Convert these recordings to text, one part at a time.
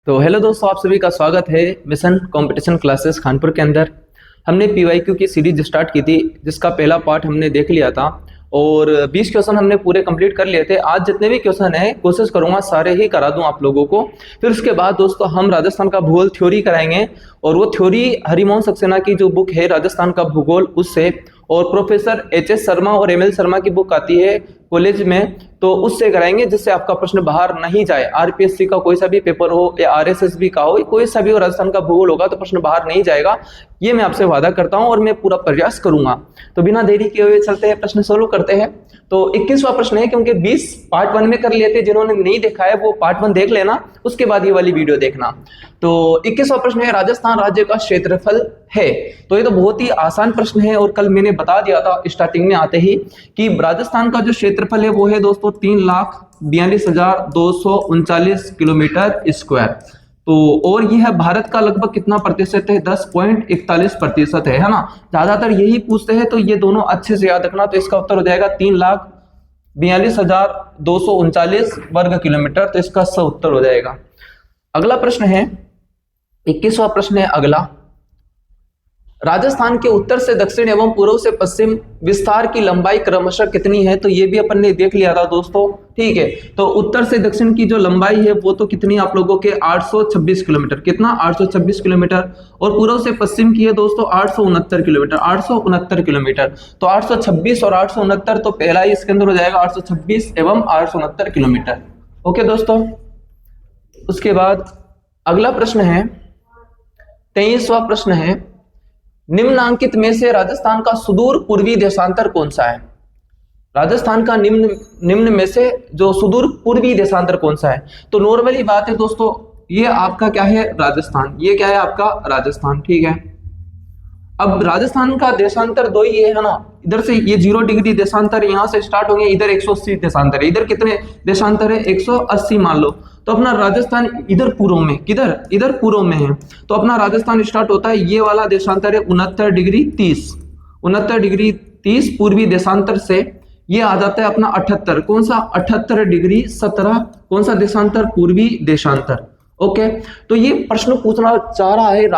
तो हेलो दोस्तों, आप सभी का स्वागत है मिशन कंपटीशन क्लासेस कानपुर के अंदर। हमने पीवाईक्यू की सीरीज स्टार्ट की थी, जिसका पहला पार्ट हमने देख लिया था और 20 क्वेश्चन हमने पूरे कंप्लीट कर लिए थे। आज जितने भी क्वेश्चन है कोशिश करूंगा सारे ही करा दूं आप लोगों को। फिर उसके बाद दोस्तों हम राजस्थान का भूगोल थ्योरी कराएंगे और वो थ्योरी हरिमोहन सक्सेना की जो बुक है राजस्थान का भूगोल उससे, और प्रोफेसर एच.एस. शर्मा और एम.एल. शर्मा की बुक आती है कॉलेज में, तो उससे कराएंगे जिससे आपका प्रश्न बाहर नहीं जाए। आरपीएससी का कोई सा भी पेपर हो या आरएसएसबी का हो, कोई सा भी हो, राजस्थान का भूगोल होगा तो प्रश्न बाहर नहीं जाएगा, ये मैं आपसे वादा करता हूं और मैं पूरा प्रयास करूंगा। तो बिना देरी किए हुए चलते हैं, प्रश्न शुरू करते हैं। तो 21वां प्रश्न है, क्योंकि 20 पार्ट 1 में कर लिए थे, जिन्होंने नहीं देखा है वो पार्ट 1 देख लेना, उसके बाद ये वाली वीडियो देखना। तो 21वां प्रश्न है, राजस्थान राज्य का क्षेत्रफल है। तो ये तो बहुत ही आसान प्रश्न है और कल मैंने बता दिया था स्टार्टिंग में आते ही कि राजस्थान का जो क्षेत्रफल है वो है दोस्तों 3,42,239 किलोमीटर स्क्वायर। तो और यह भारत का लगभग कितना प्रतिशत है? 10.41% है ना। ज्यादातर यही पूछते हैं, तो ये दोनों अच्छे से याद रखना। तो इसका उत्तर हो जाएगा 3,42,239 वर्ग किलोमीटर। तो इसका सही उत्तर हो जाएगा। अगला प्रश्न है, 21वां प्रश्न है अगला, राजस्थान के उत्तर से दक्षिण एवं पूर्व से पश्चिम विस्तार की लंबाई क्रमशः कितनी है? तो ये भी अपन ने देख लिया था दोस्तों, ठीक है। तो उत्तर से दक्षिण की जो लंबाई है वो तो कितनी आप लोगों के 826 किलोमीटर, कितना 826 किलोमीटर, और पूर्व से पश्चिम की है दोस्तों 869 किलोमीटर, 869 किलोमीटर। तो 826 और 869, तो पहला ही इसके अंदर हो जाएगा 826 एवं 869 किलोमीटर। ओके दोस्तों, उसके बाद अगला प्रश्न है 23वां प्रश्न है, निम्नांकित में से राजस्थान का सुदूर पूर्वी देशांतर कौन सा है? राजस्थान का निम्न में से जो सुदूर पूर्वी देशांतर कौन सा है? तो नॉर्मली बात है दोस्तों, ये आपका क्या है? राजस्थान। ये क्या है आपका? राजस्थान, ठीक है। अब राजस्थान का देशांतर दो ही है ना, इधर से ये 0 डिग्री देशांतर यहां से स्टार्ट होंगे, इधर 180 देशांतर है। इधर कितने देशांतर है? 180 मान लो। तो अपना राजस्थान इधर पूर्व में, किधर? इधर पूर्व में है। तो अपना राजस्थान स्टार्ट होता है, ये वाला देशांतर है 69 डिग्री 30, 69 डिग्री 30 पूर्वी देशांतर से ये आ जाता है अपना 78, कौन सा? 78 डिग्री 17, कौन सा देशांतर? पूर्वी देशांतर। ओके, तो ये प्रश्न पूछना चाह रहा है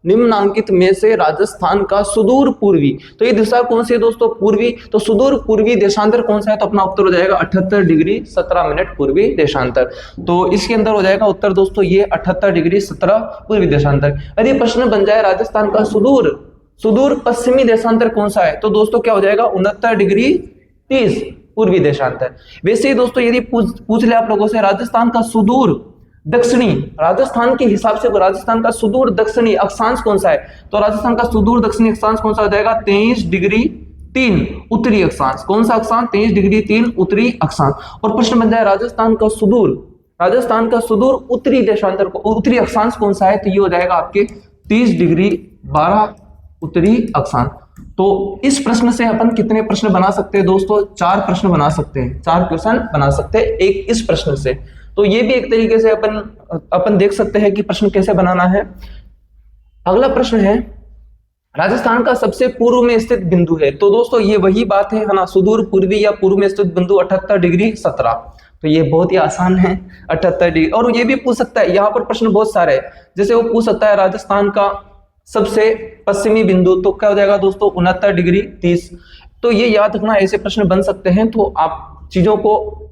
निम्नांकित में से राजस्थान का सुदूर पूर्वी, तो ये दिशा कौन सी है दोस्तों? पूर्वी। तो सुदूर पूर्वी देशांतर कौन सा है? तो अपना उत्तर हो जाएगा 78 डिग्री 17 मिनट पूर्वी देशांतर। तो इसके अंदर हो जाएगा उत्तर दोस्तों ये 78 डिग्री 17 पूर्वी देशांतर। यदि प्रश्न बन जाए राजस्थान का सुदूर पश्चिमी देशांतर कौन सा है, तो दोस्तों क्या हो जाएगा? 69 डिग्री 30 पूर्वी देशांतर। वैसे ही दोस्तों यदि पूछ ले आप लोगों से राजस्थान का सुदूर दक्षिणी, राजस्थान के हिसाब से राजस्थान का सुदूर दक्षिणी अक्षांश कौन सा है, तो राजस्थान का सुदूर दक्षिणी अक्षांश कौन सा हो जाएगा? 23 डिग्री 3 उत्तरी अक्षांश। कौन सा अक्षांश? 23 डिग्री 3 उत्तरी अक्षांश। और प्रश्न बन जाए राजस्थान का सुदूर उत्तरी देशांतर को, उत्तरी अक्षांश कौन सा है, तो ये हो जाएगा आपके 30 डिग्री 12 उत्तरी अक्षांश। तो इस प्रश्न से अपन कितने प्रश्न बना सकते हैं दोस्तों? 4 प्रश्न बना सकते हैं, 4 क्वेश्चन बना सकते हैं एक इस प्रश्न से। तो ये भी एक तरीके से अपन देख सकते हैं कि प्रश्न कैसे बनाना है। अगला प्रश्न है, राजस्थान का सबसे पूर्व में स्थित बिंदु है। तो दोस्तों ये वही बात है ना, सुदूर पूर्वी या पूर्व में स्थित बिंदु 78 डिग्री 17। तो ये बहुत ही आसान है 78 डिग्री। और ये भी पूछ सकता है, यहाँ पर प्रश्न बहुत सारे हैं, जैसे वो पूछ सकता है राजस्थान का सबसे पश्चिमी बिंदु, तो क्या हो जाएगा दोस्तों? 69 डिग्री 30। तो ये याद रखना, ऐसे प्रश्न बन सकते हैं। तो आप चीजों को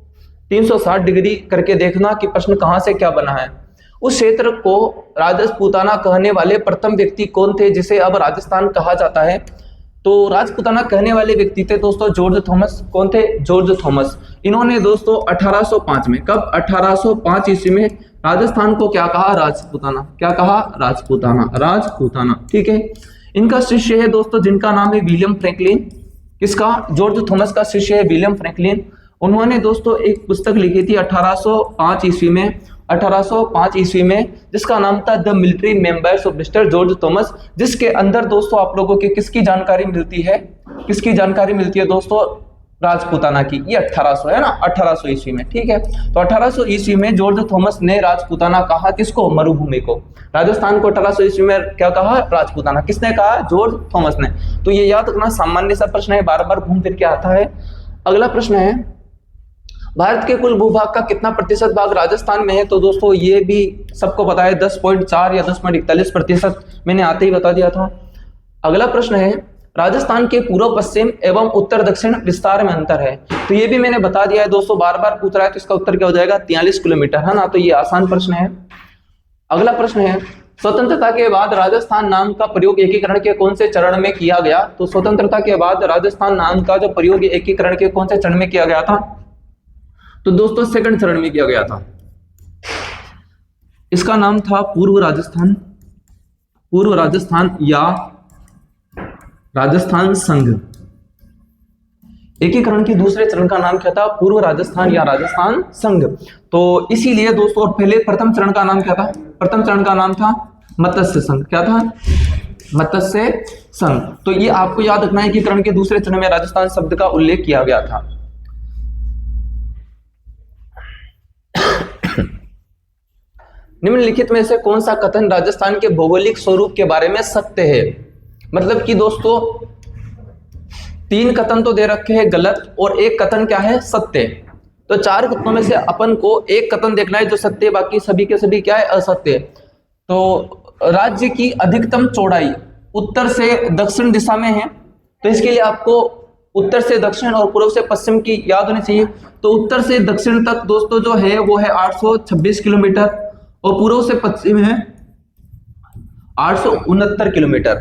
360 डिग्री करके देखना कि प्रश्न कहां से क्या बना है। उस क्षेत्र को राजपूताना कहने वाले प्रथम व्यक्ति कौन थे जिसे अब राजस्थान कहा जाता है? तो राजपूताना कहने वाले व्यक्ति थे दोस्तों जॉर्ज थॉमस। कौन थे? George Thomas. इन्होंने दोस्तों 1805 में, कब? 1805 ईस्वी में राजस्थान को क्या कहा? राजपूताना। क्या कहा? राजपूताना, ठीक है। इनका शिष्य है दोस्तों जिनका नाम है विलियम फ्रैंकलिन। किसका? जॉर्ज थॉमस का शिष्य है विलियम फ्रैंकलिन। उन्होंने दोस्तों एक पुस्तक लिखी थी 1805 ईस्वी में, जिसका नाम था the military members of mister George Thomas, जिसके अंदर दोस्तों आप लोगों के किसकी जानकारी मिलती है? किसकी जानकारी मिलती है दोस्तों? राजपूताना की। ये 1800 है ना, 1800 ईस्वी में, ठीक है। तो 1800 ईस्वी में जॉर्ज थॉमस ने राजपूताना कहा, किसको? मरुभूमि को। राजस्थान को 1800 ईस्वी में क्या कहा? राजपूताना। किसने कहा? जॉर्ज थॉमस ने। तो ये याद रखना, सामान्य सा प्रश्न है, बार बार घूम फिर के आता है। अगला प्रश्न है, भारत के कुल भूभाग का कितना प्रतिशत भाग राजस्थान में है? तो दोस्तों ये भी सबको पता है, 10.4 या 10.41%, मैंने आते ही बता दिया था। अगला प्रश्न है, राजस्थान के पूर्व पश्चिम एवं उत्तर दक्षिण विस्तार में अंतर है। तो ये भी मैंने बता दिया है दोस्तों, बार बार पूछ रहा है तो इसका उत्तर क्या हो जाएगा? 43 किलोमीटर, है ना। तो ये आसान प्रश्न है। अगला प्रश्न है, स्वतंत्रता के बाद राजस्थान नाम का प्रयोग एकीकरण के कौन से चरण में किया गया? तो स्वतंत्रता के बाद राजस्थान नाम का जो प्रयोग एकीकरण के कौन से चरण में किया गया था? तो दोस्तों सेकंड चरण में किया गया था। इसका नाम था पूर्व राजस्थान या राजस्थान संघ। एकीकरण के दूसरे चरण का नाम क्या था? पूर्व राजस्थान या राजस्थान संघ। तो इसीलिए दोस्तों, पहले प्रथम चरण का नाम क्या था? प्रथम चरण का नाम था मत्स्य संघ। क्या था? मत्स्य संघ। तो ये आपको याद रखना है, एकीकरण के दूसरे चरण में राजस्थान शब्द का उल्लेख किया गया था। निम्नलिखित में से कौन सा कथन राजस्थान के भौगोलिक स्वरूप के बारे में सत्य है? मतलब कि दोस्तों 3 कथन तो दे रखे हैं गलत, और एक कथन क्या है? सत्य। तो 4 कथनों में से अपन को एक कथन देखना है जो सत्य, बाकी सभी के सभी क्या है? असत्य। तो राज्य की अधिकतम चौड़ाई उत्तर से दक्षिण दिशा में है, तो इसके लिए आपको उत्तर से दक्षिण और पूर्व से पश्चिम की याद होनी चाहिए। तो उत्तर से दक्षिण तक दोस्तों जो है वो है 826 किलोमीटर, और पूर्व से पश्चिम है 869 किलोमीटर।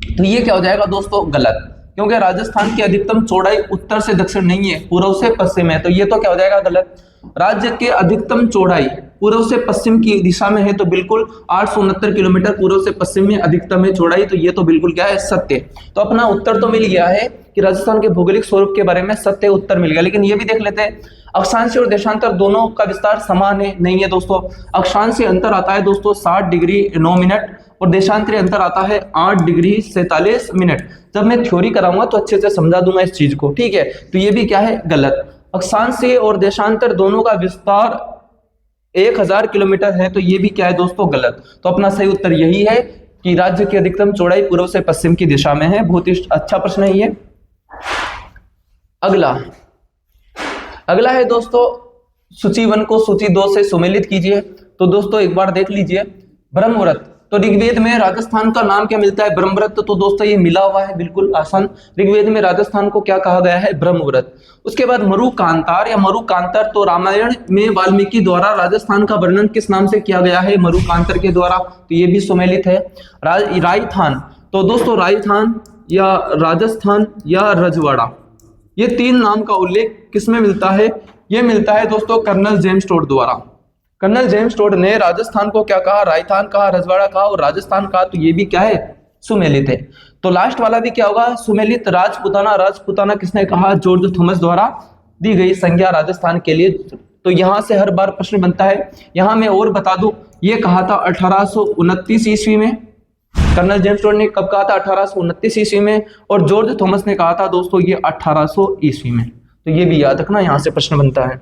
तो ये क्या हो जाएगा दोस्तों? गलत, क्योंकि राजस्थान की अधिकतम चौड़ाई उत्तर से दक्षिण नहीं है, पूर्व से पश्चिम है। तो ये तो क्या हो जाएगा? गलत। राज्य के अधिकतम चौड़ाई पूर्व से पश्चिम की दिशा में है, तो बिल्कुल 869 किलोमीटर पूर्व से पश्चिम में अधिकतम है चौड़ाई। तो ये तो बिल्कुल क्या है? सत्य। तो अपना उत्तर तो मिल गया है कि राजस्थान के भौगोलिक स्वरूप के बारे में सत्य उत्तर मिल गया। लेकिन ये भी देख लेते हैं, अक्षांश और देशांतर दोनों का विस्तार समान है? नहीं है दोस्तों। अक्षांशीय अंतर आता है दोस्तों 60 डिग्री 9 मिनट, और देशांतरीय अंतर आता है 8 डिग्री 47 मिनट। जब मैं थ्योरी कराऊंगा तो अच्छे से समझा दूंगा इस चीज को, ठीक है। तो ये भी क्या है? गलत। अक्षांशीय और देशांतर दोनों का विस्तार 1000 किलोमीटर है, तो ये भी क्या है दोस्तों? गलत। तो अपना सही उत्तर यही है कि राज्य की अधिकतम चौड़ाई पूर्व से पश्चिम की दिशा में है। बहुत ही अच्छा प्रश्न है ये। अगला है दोस्तों, सूची 1 को सूची 2 से सुमेलित कीजिए। तो दोस्तों एक बार देख लीजिए, ब्रह्मव्रत। तो ऋग्वेद में राजस्थान का नाम क्या मिलता है? ब्रह्मव्रत। तो दोस्तों ये मिला हुआ है, बिल्कुल आसान। ऋग्वेद में राजस्थान को क्या कहा गया है? ब्रह्मव्रत। उसके बाद मरुकांतार या मरुकांतर। तो रामायण में वाल्मीकि द्वारा राजस्थान का वर्णन किस नाम से किया गया है? मरुकांतर के द्वारा। तो ये भी सुमेलित है। राजस्थान। तो दोस्तों राजस्थान या राजस्थान या रजवाड़ा, ये 3 नाम का उल्लेख किसमें मिलता है? ये मिलता है दोस्तों कर्नल जेम्स टोड द्वारा। कर्नल जेम्स टोड ने राजस्थान को क्या कहा? राजस्थान कहा, रजवाड़ा कहा और राजस्थान कहा। तो ये भी क्या है? सुमेलित है। तो लास्ट वाला भी क्या होगा? सुमेलित। राजपुताना। राजपुताना किसने कहा? जॉर्ज थॉमस द्वारा दी गई संज्ञा राजस्थान के लिए। तो यहां से हर बार प्रश्न बनता है। यहां मैं और बता दूं, ये कहा था 1829 ईस्वी में। कर्नल जेम्स टोड ने कब कहा था? 1829 ईस्वी में। और जॉर्ज थॉमस ने कहा था दोस्तों ये 1800 ईस्वी में। तो ये भी याद रखना, यहां से प्रश्न बनता है।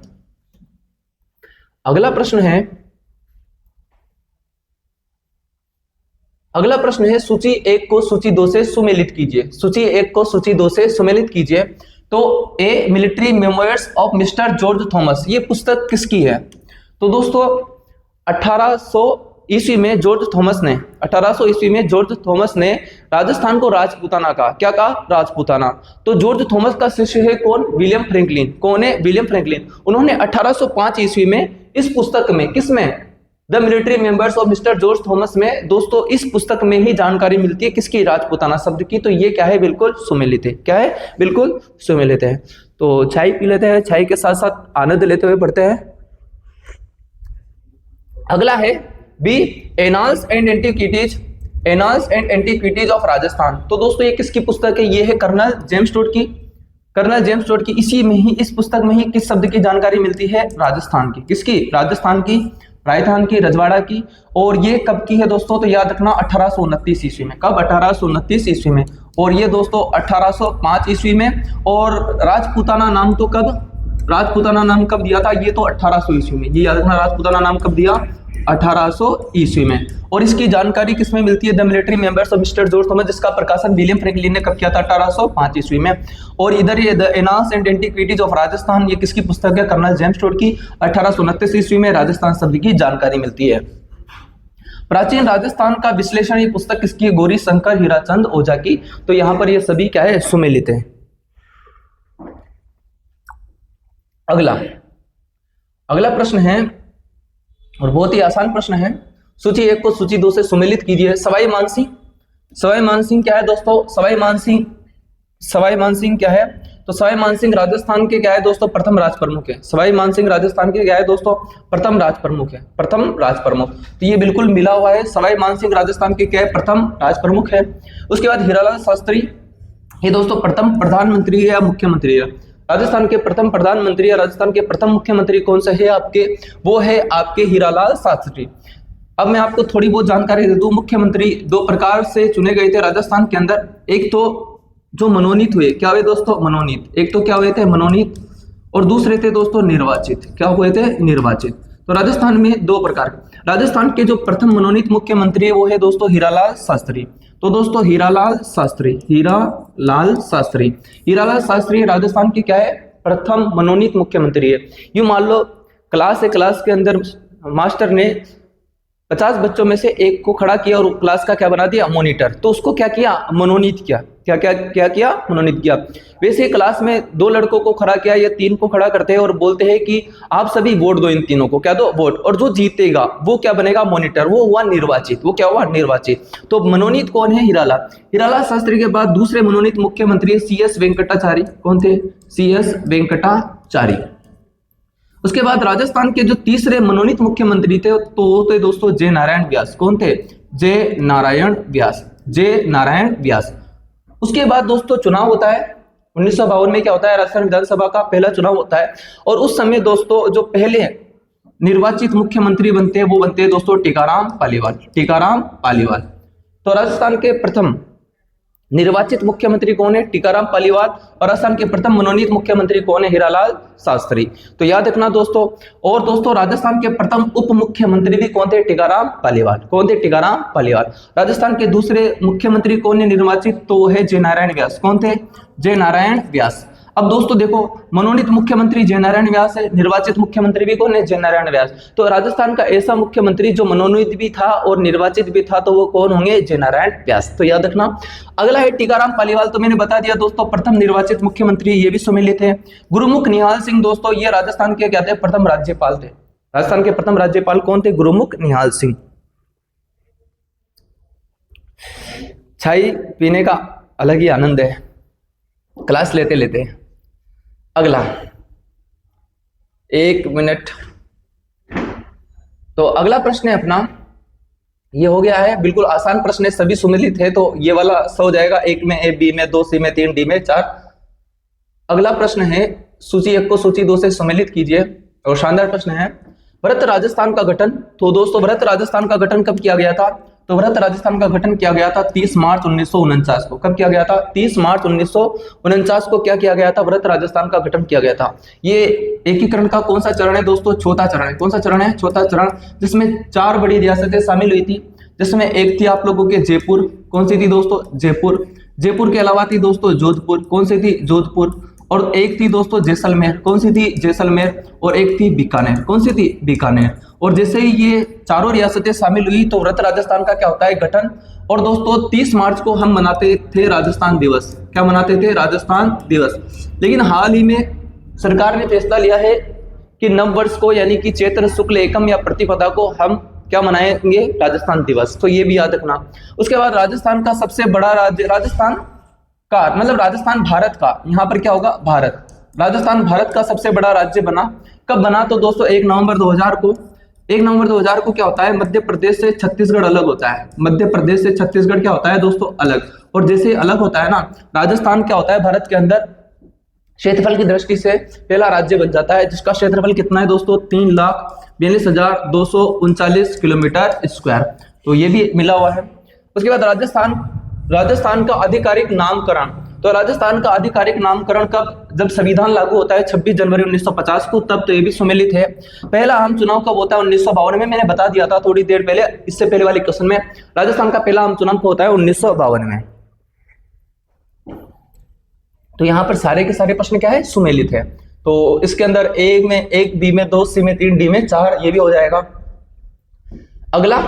अगला प्रश्न है सूची 1 को सूची 2 से सुमेलित कीजिए। सूची 1 को सूची 2 से सुमेलित कीजिए। तो A military memoirs of mister George Thomas, ये पुस्तक किसकी है? तो दोस्तों 1800 ईस्वी में जॉर्ज थॉमस ने राजस्थान को राजपूताना कहा। क्या कहा? राजपूताना। तो जॉर्ज थॉमस का शिष्य है कौन? William Franklin. कौन है? William Franklin. उन्होंने 1805 ईस्वी में इस पुस्तक में, किसमें? The military members of mister George Thomas में दोस्तों इस पुस्तक में ही जानकारी मिलती है किसकी? राजपूताना शब्द की। तो ये क्या है? बिल्कुल सुमेलित है। क्या है? बिल्कुल सुमेलित है। तो चाय पी लेते हैं, चाय के साथ साथ आनंद लेते हुए पढ़ते हैं। अगला है बी annals and antiquities of Rajasthan. तो दोस्तों ये किसकी पुस्तक है? ये है कर्नल जेम्स टोड की। कर्नल जेम्स टोड की। इसी में ही, इस पुस्तक में ही किस शब्द की जानकारी मिलती है? राजस्थान की। किसकी? राजस्थान की, राजस्थान की, रजवाड़ा की। और ये कब की है दोस्तों? तो याद रखना 1829 ईस्वी में। कब? 1829 ईस्वी में। और ये दोस्तों 1805 ईस्वी में। और राजपूताना नाम कब दिया था? ये तो 1800 ईस्वी में। ये याद रखना, राजपूताना नाम कब दिया? 1800 ईस्वी में। और इसकी जानकारी किसमें मिलती है? The military members of mister George Thomas, जिसका प्रकाशन विलियम फ्रैंकलिन ने कब किया था? 1805 ईस्वी में। और इधर ये the annals and antiquities of Rajasthan, ये किसकी पुस्तक है? कर्नल जेम्स टोड की, 1829 ईस्वी में राजस्थान शब्द की जानकारी मिलती है। प्राचीन राजस्थान का विश्लेषण, ये पुस्तक किसकी है? गौरी शंकर हीराचंद ओझा की। तो यहाँ पर ये सभी क्या है? सुमेलित है। अगला प्रश्न है और बहुत ही आसान प्रश्न है। सूची 1 को सूची 2 से सुमेलित कीजिए। सवाई मानसिंह, सवाई मानसिंह क्या है दोस्तों? सवाई मानसिंह क्या है? तो सवाई मानसिंह राजस्थान के क्या है दोस्तों? प्रथम राज प्रमुख है। सवाई मानसिंह राजस्थान के क्या है दोस्तों? प्रथम राज प्रमुख है, प्रथम राज प्रमुख। तो ये बिल्कुल मिला हुआ है। सवाई मानसिंह राजस्थान के क्या है? प्रथम राज प्रमुख है। उसके बाद हीरालाल शास्त्री, ये दोस्तों प्रथम प्रधानमंत्री है या मुख्यमंत्री है? राजस्थान के प्रथम प्रधानमंत्री या राजस्थान के प्रथम मुख्यमंत्री कौन सा है आपके? वो है आपके हीरालाल शास्त्री। अब मैं आपको थोड़ी बहुत जानकारी दे दूं। मुख्यमंत्री 2 प्रकार से चुने गए थे राजस्थान के अंदर। एक तो जो मनोनीत हुए, क्या हुए दोस्तों? मनोनीत। एक तो क्या हुए थे? मनोनीत। और दूसरे थे दोस्तों निर्वाचित। क्या हुए थे? निर्वाचित। तो राजस्थान में 2 प्रकार। राजस्थान के जो प्रथम मनोनीत मुख्यमंत्री है वो है दोस्तों हीरालाल शास्त्री। तो दोस्तों हीरालाल शास्त्री राजस्थान की क्या है? प्रथम मनोनीत मुख्यमंत्री है। यूं मान लो क्लास है, क्लास के अंदर मास्टर ने 50 बच्चों में से एक को खड़ा किया और क्लास का क्या बना दिया? मॉनिटर। तो उसको क्या किया? मनोनीत किया। क्या किया? मनोनीत किया। वैसे क्लास में 2 लड़कों को खड़ा किया या 3 को खड़ा करते हैं और बोलते हैं कि आप सभी वोट दो, इन तीनों को क्या दो? वोट। और जो जीतेगा वो क्या बनेगा? मॉनिटर। वो हुआ निर्वाचित। वो क्या हुआ? निर्वाचित। तो मनोनीत कौन है? हीरालाल शास्त्री के बाद दूसरे मनोनीत मुख्यमंत्री CS वेंकटाचारी। कौन थे? CS वेंकटाचारी। उसके बाद राजस्थान के जो तीसरे मनोनीत मुख्यमंत्री थे तो वो थे दोस्तों जय नारायण व्यास। कौन थे? जय नारायण व्यास। उसके बाद दोस्तों चुनाव होता है 1952 में। क्या होता है? राजस्थान विधानसभा का पहला चुनाव होता है। और उस समय दोस्तों जो पहले निर्वाचित मुख्यमंत्री बनते हैं वो बनते हैं दोस्तों टीकाराम पालीवाल। तो राजस्थान के प्रथम निर्वाचित मुख्यमंत्री कौन है? टीकाराम पालीवाल। और असम के प्रथम मनोनीत मुख्यमंत्री कौन है? हीरालाल शास्त्री। तो याद रखना दोस्तों। और दोस्तों राजस्थान के प्रथम उप मुख्यमंत्री भी कौन थे? टीकाराम पालीवाल। राजस्थान के दूसरे मुख्यमंत्री कौन है निर्वाचित? तो वो है जय नारायण व्यास। कौन थे? जय नारायण व्यास। अब दोस्तों देखो, मनोनीत मुख्यमंत्री जय नारायण व्यास है, निर्वाचित मुख्यमंत्री भी कौन है? जय नारायण व्यास। तो राजस्थान का ऐसा मुख्यमंत्री जो मनोनीत भी था और निर्वाचित भी था तो वो कौन होंगे? जय नारायण व्यास। तो याद रखना। अगला है टीकाराम पालीवाल। तो मैंने बता दिया दोस्तों प्रथम निर्वाचित मुख्यमंत्री, ये भी सुमेलित है। गुरुमुख निहाल सिंह दोस्तों ये राजस्थान के क्या थे? प्रथम राज्यपाल थे। राजस्थान के प्रथम राज्यपाल कौन थे? गुरुमुख निहाल सिंह। चाय पीने का अलग ही आनंद है क्लास लेते। अगला 1 मिनट। तो अगला प्रश्न है अपना, ये हो गया है बिल्कुल आसान प्रश्न है, सभी सुमेलित है। तो ये वाला 100 हो जाएगा। 1 में A, B में 2, C में 3, D में 4। अगला प्रश्न है सूची 1 को सूची 2 से सुमेलित कीजिए। और शानदार प्रश्न है, भरत राजस्थान का गठन। तो दोस्तों भरत राजस्थान का गठन कब किया गया था? तो भरत राजस्थान का गठन किया गया था 30 मार्च 1949 को। कब किया गया था? 30 मार्च 1949 को क्या किया गया था? भरत राजस्थान का गठन किया गया था। ये एकीकरण का कौन सा चरण है दोस्तों? चौथा चरण है। कौन सा चरण है? चौथा चरण, जिसमें 4 बड़ी रियासतें शामिल हुई थी, जिसमें एक थी आप लोगों के जयपुर। कौन सी थी दोस्तों? जयपुर के अलावा थी दोस्तों जोधपुर। कौन सी थी? जोधपुर। और एक थी दोस्तों जैसलमेर। कौन सी थी? जैसलमेर। और एक थी बीकानेर। कौन सी थी? बीकानेर। और जैसे ही ये चारों रियासतें शामिल हुई तो भरत राजस्थान का क्या होता है? गठन। और दोस्तों 30 मार्च को हम मनाते थे राजस्थान दिवस। क्या मनाते थे? राजस्थान दिवस। लेकिन हाल ही में सरकार ने फैसला लिया है कि नव वर्ष को यानी कि चैत्र शुक्ल एकम या प्रतिपदा को हम क्या मनाएंगे? राजस्थान दिवस। तो ये भी याद रखना। उसके बाद राजस्थान का सबसे बड़ा राज्य, राजस्थान का मतलब राजस्थान भारत का, यहाँ पर क्या होगा? भारत। राजस्थान भारत का सबसे बड़ा राज्य बना। कब बना? तो दोस्तों 1 नवंबर 2000 को। 1 नवंबर 2000 को क्या होता है? मध्य प्रदेश से छत्तीसगढ़ अलग होता है। मध्य प्रदेश से छत्तीसगढ़ क्या होता है दोस्तों? अलग। और जैसे अलग होता है ना, राजस्थान क्या होता है? भारत के अंदर क्षेत्रफल की दृष्टि से पहला राज्य बन जाता है, जिसका क्षेत्रफल कितना है दोस्तों? 3,42,239 किलोमीटर स्क्वायर। तो ये भी मिला हुआ है। उसके बाद राजस्थान का आधिकारिक नामकरण। तो राजस्थान का आधिकारिक नामकरण कब, जब संविधान लागू होता है 26 जनवरी 1950 को, तब तो ये भी सुमेलित है। पहला आम चुनाव कब होता है 1952 में, मैंने बता दिया था थोड़ी देर पहले, इससे पहले वाले क्वेश्चन में। राजस्थान का पहला आम चुनाव होता है 1952 में। तो यहाँ पर सारे के सारे प्रश्न क्या है, सुमेलित है। तो इसके अंदर ए में 1, बी में 2, सी में 3, डी में 4, ये भी हो जाएगा। अगला,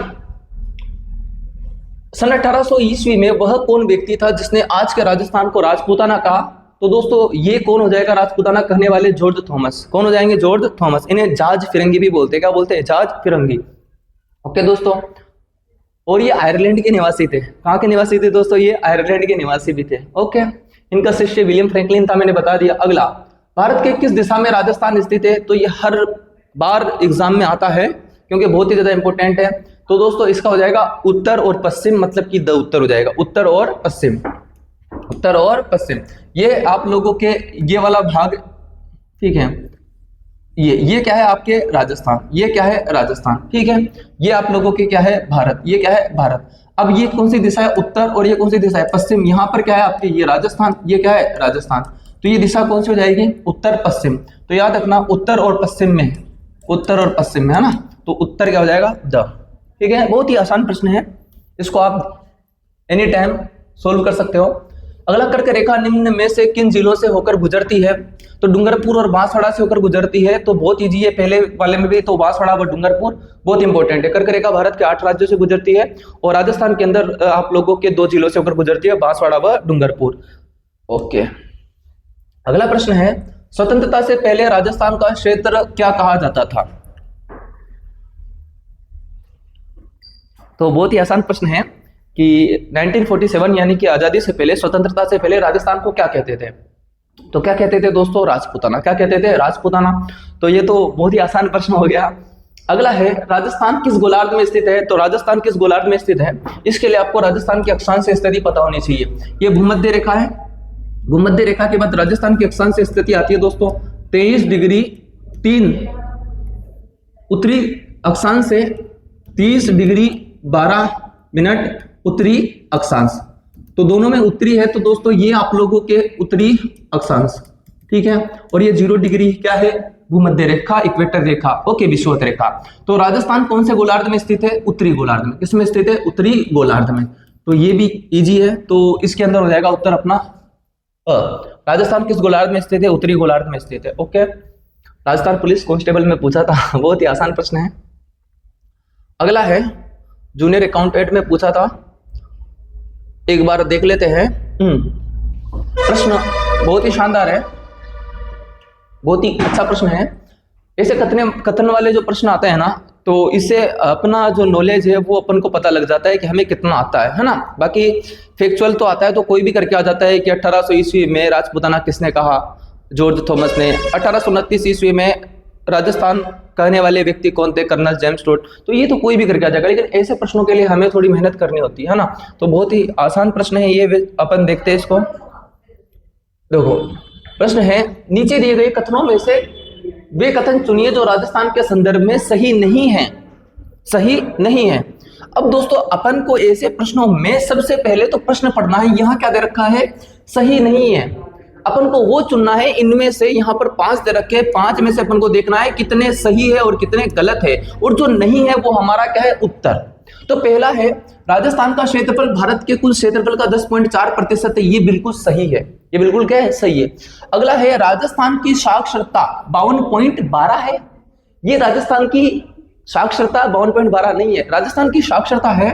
सन 1800 ईस्वी में वह कौन व्यक्ति था जिसने आज के राजस्थान को राजपूताना कहा? तो दोस्तों ये कौन हो जाएगा राजपूताना कहने वाले? George Thomas. कौन हो जाएंगे? George Thomas. इन्हें जॉर्ज फिरंगी भी बोलते हैं। क्या बोलते हैं? जॉर्ज फिरंगी। ओके दोस्तों, और ये आयरलैंड के निवासी थे। कहाँ के निवासी थे दोस्तों? ये आयरलैंड के निवासी भी थे। ओके, इनका शिष्य विलियम फ्रैंकलिन था, मैंने बता दिया। अगला, भारत के किस दिशा में राजस्थान स्थित है? तो ये हर बार एग्जाम में आता है क्योंकि बहुत ही ज्यादा इंपॉर्टेंट है। तो दोस्तों इसका हो जाएगा उत्तर और पश्चिम, मतलब कि द उत्तर हो जाएगा, उत्तर और पश्चिम, उत्तर और पश्चिम। ये आप लोगों के ये वाला भाग, ठीक है, ये क्या है आपके? राजस्थान। ये क्या है? राजस्थान। ठीक है, ये आप लोगों के क्या है? भारत। ये क्या है? भारत। अब ये कौन सी दिशा है? उत्तर। और ये कौन सी दिशा है? पश्चिम। यहाँ पर क्या है आपके? ये राजस्थान। ये क्या है? राजस्थान। तो ये दिशा कौन सी हो जाएगी? उत्तर पश्चिम। तो याद रखना उत्तर और पश्चिम में, उत्तर और पश्चिम में, है ना। तो उत्तर क्या हो जाएगा? द। ठीक है, बहुत ही आसान प्रश्न है, इसको आप एनी टाइम सोल्व कर सकते हो। अगला, कर्क रेखा निम्न में से किन जिलों से होकर गुजरती है? तो डूंगरपुर और बांसवाड़ा से होकर गुजरती है। तो बहुत इजी है, पहले वाले में भी तो बांसवाड़ा व डूंगरपुर बहुत इंपॉर्टेंट है। कर्क रेखा भारत के 8 राज्यों से गुजरती है और राजस्थान के अंदर आप लोगों के 2 जिलों से होकर गुजरती है, बांसवाड़ा व डूंगरपुर। ओके, अगला प्रश्न है, स्वतंत्रता से पहले राजस्थान का क्षेत्र क्या कहा जाता था? तो बहुत ही आसान प्रश्न है कि 1947 यानी कि आजादी से पहले, स्वतंत्रता से पहले राजस्थान को क्या कहते थे? तो क्या कहते थे दोस्तों? राजपूताना। क्या कहते थे? राजपूताना। तो ये तो बहुत ही आसान प्रश्न हो गया। अगला है, राजस्थान किस गोलार्ध में स्थित है? तो राजस्थान किस गोलार्ध में स्थित है? इसके लिए आपको राजस्थान की अक्षांश स्थिति पता होनी चाहिए। ये भूमध्य रेखा है, भूमध्य रेखा के बाद राजस्थान की अक्षांश स्थिति आती है दोस्तों 23 डिग्री 3 उत्तरी अक्षांश से 30 डिग्री 12 मिनट उत्तरी अक्षांश। तो दोनों में उत्तरी है, तो दोस्तों ये आप लोगों के उत्तरी अक्षांश, ठीक है। और ये 0 डिग्री क्या है? भूमध्य रेखा, इक्वेटर रेखा, ओके, विषुवत रेखा। तो राजस्थान कौन से गोलार्ध में स्थित है? उत्तरी गोलार्ध में। किसमें स्थित है? उत्तरी गोलार्ध में। तो ये भी इजी है, तो इसके अंदर हो जाएगा उत्तर अपना राजस्थान किस गोलार्ध में स्थित है? उत्तरी गोलार्ध में स्थित है। ओके, राजस्थान पुलिस कांस्टेबल में पूछा था, बहुत ही आसान प्रश्न है। अगला है, जूनियर अकाउंटेंट में पूछा था, एक बार देख लेते हैं। प्रश्न बहुत ही शानदार है, बहुत ही अच्छा प्रश्न है। ऐसे कथन वाले जो प्रश्न आते हैं ना, तो इससे अपना जो नॉलेज है वो अपन को पता लग जाता है कि हमें कितना आता है ना। बाकी फैक्चुअल तो आता है तो कोई भी करके आ जाता है कि 1800 ईस्वी में राजपूताना किसने कहा? जॉर्ज थॉमस ने। 1829 ईस्वी में राजस्थान कहने वाले व्यक्ति कौन थे? Colonel James Tod. तो ये तो कोई भी करके आ जाएगा, लेकिन ऐसे प्रश्नों के लिए हमें थोड़ी मेहनत करनी होती है ना। तो बहुत ही आसान प्रश्न है ये, अपन देखते हैं इसको। देखो प्रश्न है, नीचे दिए गए कथनों में से वे कथन चुनिए जो राजस्थान के संदर्भ में सही नहीं है। सही नहीं है। अब दोस्तों अपन को ऐसे प्रश्नों में सबसे पहले तो प्रश्न पढ़ना है। यहाँ क्या दे रखा है? सही नहीं है। अपन को वो चुनना है, इनमें से यहाँ पर 5 दे रखे हैं, 5 में से अपन को देखना है कितने सही है और कितने गलत है, और जो नहीं है वो हमारा क्या है? उत्तर। तो पहला है, राजस्थान का क्षेत्रफल भारत के कुल क्षेत्रफल का 10.4% है। ये बिल्कुल सही है, ये बिल्कुल क्या है? सही है। अगला है, राजस्थान की साक्षरता 52.12 है। ये राजस्थान की साक्षरता 52.12 नहीं है, राजस्थान की साक्षरता है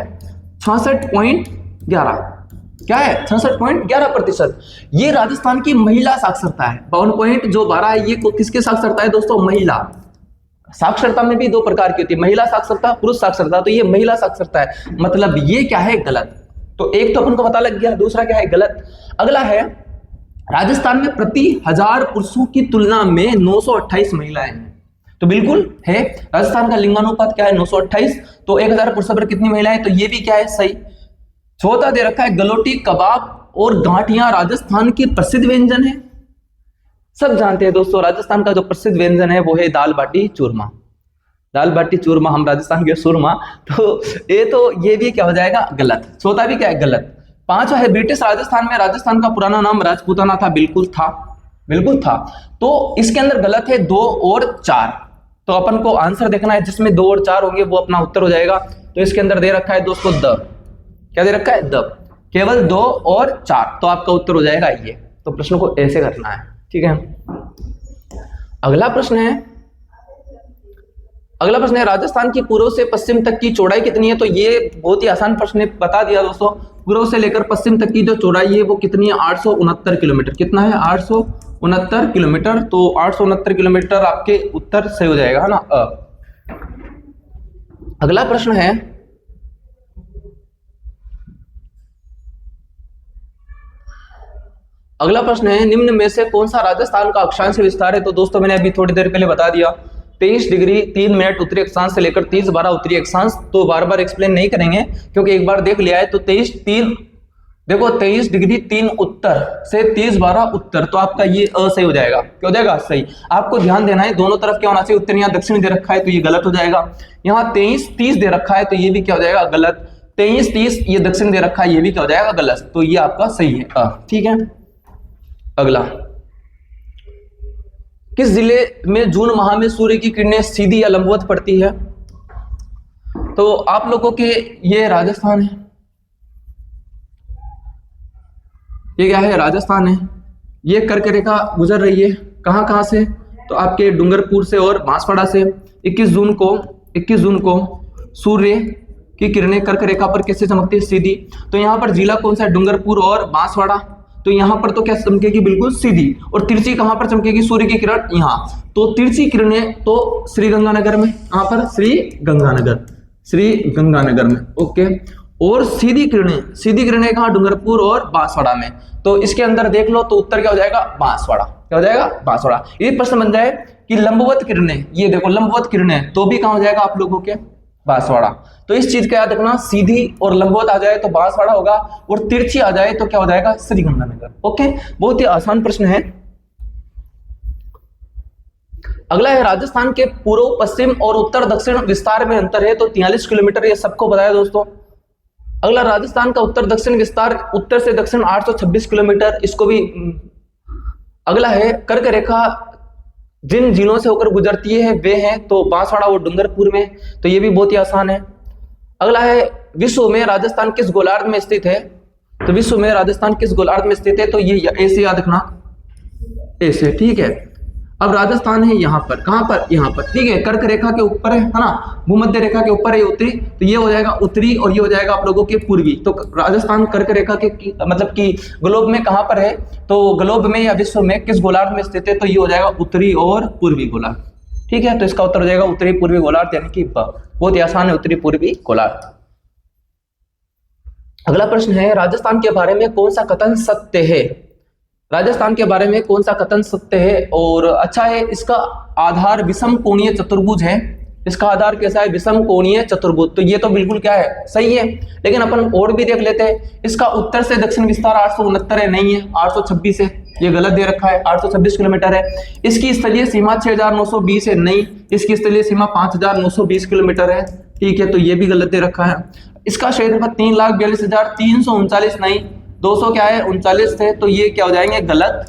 66.11। क्या है? 66.11%। ये राजस्थान की महिला साक्षरता है। 52.12 है, ये किसकी साक्षरता है दोस्तों? महिला साक्षरता में भी 2 प्रकार की होती है, महिला साक्षरता, पुरुष साक्षरता। तो ये महिला साक्षरता है, मतलब ये क्या है? गलत। तो एक तो अपन को पता लग गया, दूसरा क्या है? गलत। अगला है, राजस्थान में प्रति 1000 पुरुषों की तुलना में 928 महिलाएं हैं। तो बिल्कुल है, राजस्थान का लिंगानुपात क्या है? 928। तो 1000 पुरुषों पर कितनी महिलाएं? तो ये भी क्या है? सही। चौथा दे रखा है, गलोटी, कबाब और गांठियां राजस्थान की प्रसिद्ध व्यंजन है। सब जानते हैं दोस्तों, राजस्थान का जो प्रसिद्ध व्यंजन है वो है दाल बाटी चूरमा। दाल बाटी चूरमा, हम राजस्थान के सुरमा। तो ये भी क्या हो जाएगा? गलत। चौथा भी क्या है? गलत। 5 है ब्रिटिश राजस्थान में राजस्थान का पुराना नाम राजपूताना था, बिल्कुल था, बिल्कुल था। तो इसके अंदर गलत है 2 और 4, तो अपन को आंसर देखना है जिसमें 2 और 4 होंगे वो अपना उत्तर हो जाएगा। तो इसके अंदर दे रखा है दोस्तों द, क्या दे रखा है द, केवल 2 और 4, तो आपका उत्तर हो जाएगा ये। तो प्रश्न को ऐसे करना है, ठीक है। अगला प्रश्न है राजस्थान की पूर्व से पश्चिम तक की चौड़ाई कितनी है? तो ये बहुत ही आसान प्रश्न है, बता दिया दोस्तों। पूर्व से लेकर पश्चिम तक की जो चौड़ाई है वो कितनी है? 869 किलोमीटर। कितना है? 869 किलोमीटर। तो 869 किलोमीटर आपके उत्तर सही हो जाएगा, है ना। अगला प्रश्न है, निम्न में से कौन सा राजस्थान का अक्षांश विस्तार है? तो दोस्तों मैंने अभी थोड़ी देर पहले बता दिया, 23 डिग्री 3 मिनट उत्तरी अक्षांश से लेकर 30 उत्तरी अक्षांश। तो बार बार एक्सप्लेन नहीं करेंगे क्योंकि एक बार देख लिया है। तो 23 डिग्री 3 उत्तर से 30 उत्तर, तो आपका ये असही हो जाएगा। क्या हो जाएगा? सही। आपको ध्यान देना है दोनों तरफ क्या होना चाहिए, उत्तर या दक्षिण दे रखा है तो ये गलत हो जाएगा। यहाँ 23-30 दे रखा है तो ये भी क्या हो जाएगा? गलत। 23-30 ये दक्षिण दे रखा है, ये भी क्या हो जाएगा? गलत। तो ये आपका सही है, ठीक है। अगला, किस जिले में जून माह में सूर्य की किरणें सीधी या लंबवत पड़ती है? तो आप लोगों के ये राजस्थान है, ये क्या है? राजस्थान है। ये कर्क रेखा गुजर रही है कहां से? तो आपके डूंगरपुर से और बांसवाड़ा से। 21 जून को सूर्य की किरणें कर्क रेखा पर कैसे चमकती है? सीधी। तो यहाँ पर जिला कौन सा है? डूंगरपुर और बांसवाड़ा। तो यहाँ पर तो क्या चमकेगी? बिल्कुल सीधी। और तिरछी कहां पर चमकेगी सूर्य की किरण? यहाँ। तो तिरछी किरणें तो श्री गंगानगर में, यहाँ पर श्री गंगानगर में, ओके। और सीधी किरणें कहां? डूंगरपुर और बांसवाड़ा में। तो इसके अंदर देख लो तो उत्तर क्या हो जाएगा? बांसवाड़ा। क्या हो जाएगा? बांसवाड़ा। ये प्रश्न बन जाए कि लंबवत किरणें, ये देखो लंबवत किरणें, तो भी कहां हो जाएगा आप लोगों के? बांसवाड़ा। तो इस चीज का याद रखना, सीधी और लंबवत आ जाए तो बांसवाड़ा होगा, और तिरछी आ जाए तो क्या हो जाएगा? श्री गंगानगर। ओके, बहुत ही आसान प्रश्न है। अगला है, राजस्थान के पूर्व पश्चिम और उत्तर दक्षिण विस्तार में अंतर है। तो 43 किलोमीटर, ये सबको बताया दोस्तों। अगला, राजस्थान का उत्तर दक्षिण विस्तार, उत्तर से दक्षिण 826 किलोमीटर, इसको भी। अगला है, कर्क रेखा जिन जिलों से होकर गुजरती है वे हैं, तो बांसवाड़ा और डूंगरपुर में, तो ये भी बहुत ही आसान है। अगला है, विश्व में राजस्थान किस गोलार्ध में स्थित है? तो विश्व में राजस्थान किस गोलार्ध में स्थित है? तो ये ऐसे याद रखना, ऐसे, ठीक है। अब राजस्थान है यहाँ पर, कहां पर? यहाँ पर, ठीक है। कर्क रेखा के ऊपर है ना, भूमध्य रेखा के ऊपर है उत्तरी, तो ये हो जाएगा उत्तरी और ये हो जाएगा आप लोगों के पूर्वी। तो राजस्थान कर्क रेखा के मतलब कि ग्लोब में कहां पर है? तो ग्लोब में या विश्व में किस गोलार्ध में स्थित है? तो ये हो जाएगा उत्तरी और पूर्वी गोलार्ध, ठीक है। तो इसका उत्तर हो जाएगा उत्तरी पूर्वी गोलार्ध, यानी कि बहुत ही आसान है, उत्तरी पूर्वी गोलार्ध। अगला प्रश्न है, राजस्थान के बारे में कौन सा कथन सत्य है? राजस्थान के बारे में कौन सा कथन सत्य है और अच्छा है? इसका आधार विषम कोणीय चतुर्भुज है। इसका आधार कैसा है? विषम कोणीय चतुर्भुज। तो ये तो बिल्कुल क्या है? सही है। लेकिन अपन और भी देख लेते हैं। इसका उत्तर से दक्षिण विस्तार 869 है, नहीं है, 826 है, ये गलत दे रखा है, 826 किलोमीटर है। इसकी स्थलीय सीमा 6920 है, नहीं, इसकी स्थलीय सीमा 5920 किलोमीटर है, ठीक है, तो ये भी गलत दे रखा है। इसका क्षेत्रफल 3,42,339, नहीं, 200 क्या है? 39 थे, तो ये क्या हो जाएंगे? गलत,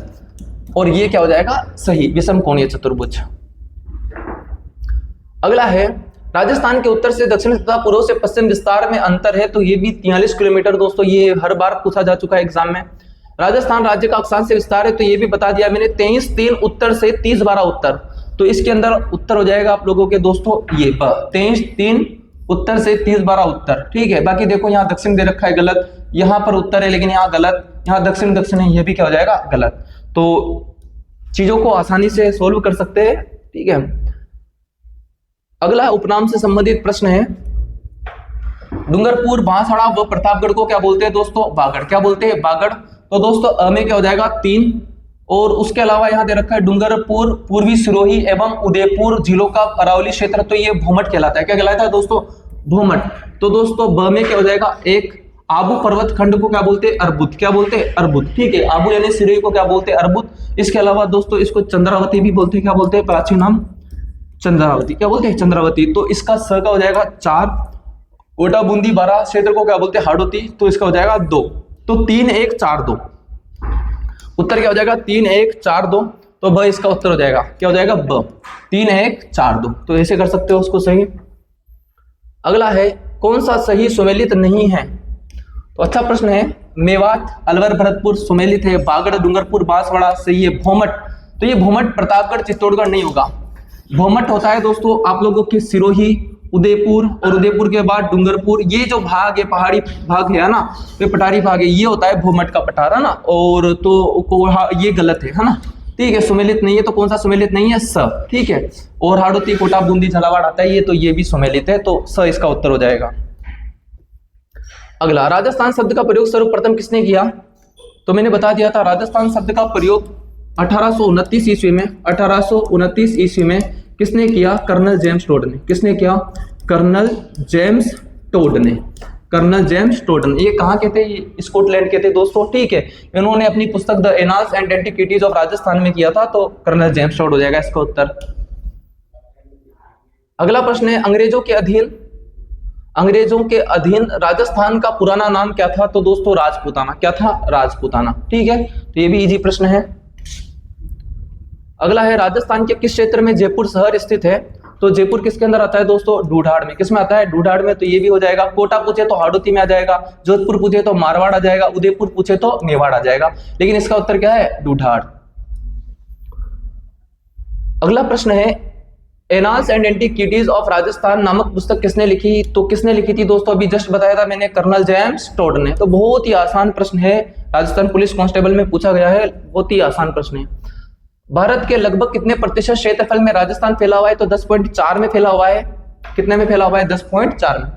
और ये क्या हो जाएगा? सही, विषम कोणीय चतुर्भुज। अगला है, राजस्थान के उत्तर से दक्षिण तथा पूर्व से पश्चिम विस्तार में अंतर है। तो ये भी 43 किलोमीटर दोस्तों, ये हर बार पूछा जा चुका है एग्जाम में। राजस्थान राज्य का अक्षांश से विस्तार है, तो ये भी बता दिया मैंने, 23-3 उत्तर से 30-12 उत्तर। तो इसके अंदर उत्तर हो जाएगा आप लोगों के दोस्तों ये 23-3 उत्तर से 30-12 उत्तर, ठीक है। बाकी देखो यहाँ दक्षिण दे रखा है, गलत। यहाँ पर उत्तर है लेकिन यहाँ गलत, यहाँ दक्षिण है, ये भी क्या हो जाएगा? गलत। तो चीजों को आसानी से सोल्व कर सकते हैं, ठीक है। अगला उपनाम से संबंधित प्रश्न है, डूंगरपुर, बांसवाड़ा व प्रतापगढ़ को क्या बोलते हैं दोस्तों? बागड़। क्या बोलते हैं? बागड़। तो दोस्तों में क्या हो जाएगा? 3। और उसके अलावा यहाँ दे रखा है डूंगरपुर, पूर्वी सिरोही एवं उदयपुर जिलों का अरावली क्षेत्र, तो ये भूमट कहलाता है। क्या कहलाता है दोस्तों? भूमट। तो दोस्तों ब में क्या हो जाएगा? 1। आबू पर्वत खंड को क्या बोलते हैं? अर्बुद। क्या बोलते हैं? अर्बुद, ठीक है। आबू यानी सिरोही को क्या बोलते हैं? अर्बुद। इसके अलावा दोस्तों इसको चंद्रावती भी बोलते हैं। क्या बोलते हैं? प्राचीन नाम चंद्रावती। क्या बोलते हैं? चंद्रावती। तो इसका स का हो जाएगा 4। ओटा बूंदी बारा क्षेत्र को क्या बोलते हैं? हाड़ौती। तो इसका हो जाएगा 2। तो 3142, उत्तर क्या हो जाएगा 3142, तो ब इसका उत्तर हो जाएगा, क्या हो जाएगा ब 3142, तो ऐसे कर सकते हो उसको सही। अगला है कौन सा सही सुमेलित नहीं है, तो अच्छा प्रश्न है। मेवात, अलवर, भरतपुर सुमेलित है। बागड़, डूंगरपुर, बांसवाड़ा सही है। भोमट, तो ये भोमट प्रतापगढ़ चित्तौड़गढ़ नहीं होगा। भोमट होता है दोस्तों आप लोगों के सिरोही, उदयपुर, और उदयपुर के बाद डूंगरपुर, ये जो भाग है पहाड़ी भाग है ना, ये पठारी भाग है, ये होता है भोमट का पठारा ना, और तो ये गलत है ना, ठीक है, सुमेलित नहीं है। तो कौन सा सुमेलित नहीं है, स, ठीक है। और हाड़ौती, कोटा, बूंदी, झालावाड़ आता है ये, तो ये भी सुमेलित है, तो स इसका उत्तर हो जाएगा। अगला, राजस्थान शब्द का प्रयोग सर्वप्रथम किसने किया, तो मैंने बता दिया था राजस्थान शब्द का प्रयोग 1829 ईस्वी में, 1829 ईस्वी में किसने किया, कर्नल जेम्स टोड ने। किसने किया, कर्नल जेम्स टोड ने, कर्नल जेम्स टोड ने। ये कहाँ के थे, ये स्कॉटलैंड के थे दोस्तों, ठीक है। इन्होंने अपनी पुस्तक the annals and antiquities of Rajasthan में किया था, तो कर्नल जेम्स टोड हो जाएगा इसका उत्तर। अगला प्रश्न है, अंग्रेजों के अधीन राजस्थान का पुराना नाम क्या था, तो दोस्तों राजपूताना। क्या था, राजपूताना, ठीक है। तो ये भी इजी प्रश्न है। अगला है, राजस्थान के किस क्षेत्र में जयपुर शहर स्थित है, तो जयपुर किसके अंदर आता है दोस्तों, ढूढ़ाड़ में। किस में आता है, ढूढ़ाड़ में, तो ये भी हो जाएगा। कोटा पूछे तो हाड़ौती में आ जाएगा, जोधपुर पूछे तो मारवाड़ आ जाएगा, उदयपुर पूछे तो मेवाड़ आ जाएगा, लेकिन इसका उत्तर क्या है, ढूढ़ाड़। अगला प्रश्न है, annals and antiquities of Rajasthan नामक पुस्तक किसने लिखी, तो किसने लिखी थी दोस्तों, अभी जस्ट बताया था मैंने, कर्नल जेम्स टोड ने। तो बहुत ही आसान प्रश्न है, राजस्थान पुलिस कांस्टेबल में पूछा गया है, बहुत ही आसान प्रश्न है। भारत के लगभग कितने प्रतिशत क्षेत्रफल में राजस्थान फैला हुआ है, तो 10.4 में फैला हुआ है। कितने में फैला हुआ है, 10.4 में।